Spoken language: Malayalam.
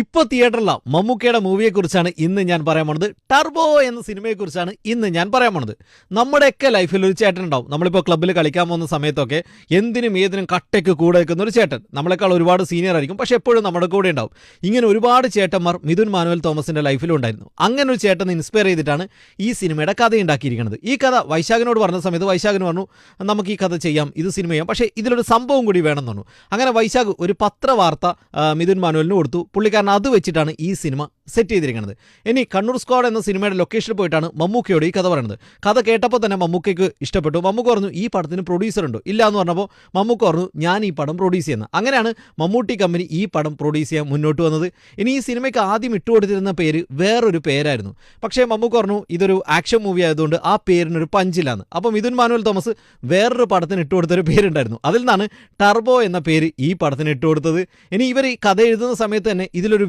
ഇപ്പോൾ തിയേറ്ററിലുള്ള മമ്മൂക്കയുടെ മൂവിയെക്കുറിച്ചാണ് ഇന്ന് ഞാൻ പറയാൻ പോണത്. ടർബോ എന്ന സിനിമയെക്കുറിച്ചാണ് ഇന്ന് ഞാൻ പറയാൻ പോണത്. നമ്മുടെയൊക്കെ ലൈഫിൽ ഒരു ചേട്ടൻ ഉണ്ടാവും. നമ്മളിപ്പോൾ ക്ലബ്ബിൽ കളിക്കാൻ പോകുന്ന സമയത്തൊക്കെ എന്തിനും ഏതിനും കട്ടയ്ക്ക് കൂടെ നിൽക്കുന്ന ഒരു ചേട്ടൻ. നമ്മളെക്കാൾ ഒരുപാട് സീനിയർ ആയിരിക്കും, പക്ഷെ എപ്പോഴും നമ്മുടെ കൂടെ ഉണ്ടാവും. ഇങ്ങനെ ഒരുപാട് ചേട്ടന്മാർ മിഥുൻ മാനുവൽ തോമസിന്റെ ലൈഫിലും ഉണ്ടായിരുന്നു. അങ്ങനെ ഒരു ചേട്ടനെ ഇൻസ്പയർ ചെയ്തിട്ടാണ് ഈ സിനിമയുടെ കഥ ഉണ്ടാക്കിയിരിക്കുന്നത്. ഈ കഥ വൈശാഖിനോട് പറഞ്ഞ സമയത്ത് വൈശാഖിന് പറഞ്ഞു, നമുക്ക് ഈ കഥ ചെയ്യാം, ഇത് സിനിമ ചെയ്യാം, പക്ഷേ ഇതിലൊരു സംഭവം കൂടി വേണമെന്ന് പറഞ്ഞു. അങ്ങനെ വൈശാഖ് ഒരു പത്രവാർത്ത മിഥുൻ മാനുവലിന് കൊടുത്തു. പുള്ളിക്കാരൻ അത് വെച്ചിട്ടാണ് ഈ സിനിമ സെറ്റ് ചെയ്തിരിക്കുന്നത്. ഇനി കണ്ണൂർ സ്ക്വാഡ് എന്ന സിനിമയുടെ ലൊക്കേഷനിൽ പോയിട്ടാണ് മമ്മൂക്കയോട് ഈ കഥ പറയുന്നത്. കഥ കേട്ടപ്പോൾ തന്നെ മമ്മൂക്കയ്ക്ക് ഇഷ്ടപ്പെട്ടു. മമ്മൂക്ക പറഞ്ഞു, ഈ പടത്തിന് പ്രൊഡ്യൂസർ ഉണ്ടോ? ഇല്ല എന്ന് പറഞ്ഞപ്പോൾ മമ്മൂക്ക പറഞ്ഞു, ഞാൻ ഈ പടം പ്രൊഡ്യൂസ് ചെയ്യുന്നത്. അങ്ങനെയാണ് മമ്മൂട്ടി കമ്പനി ഈ പടം പ്രൊഡ്യൂസ് ചെയ്യാൻ മുന്നോട്ട് വന്നത്. ഇനി ഈ സിനിമയ്ക്ക് ആദ്യം ഇട്ടുകൊടുത്തിരുന്ന പേര് വേറൊരു പേരായിരുന്നു. പക്ഷേ മമ്മൂക്ക പറഞ്ഞു, ഇതൊരു ആക്ഷൻ മൂവി ആയതുകൊണ്ട് ആ പേരിനൊരു പഞ്ചില്ലാന്ന്. അപ്പം മിഥുൻ മാനുവൽ തോമസ് വേറൊരു പടത്തിന് ഇട്ടുകൊടുത്തൊരു പേരുണ്ടായിരുന്നു. അതിൽ നിന്നാണ് ടർബോ എന്ന പേര് ഈ പടത്തിന് ഇട്ടുകൊടുത്തത്. ഇനി ഇവർ ഈ കഥ എഴുതുന്ന സമയത്ത് തന്നെ ഇതിലൊരു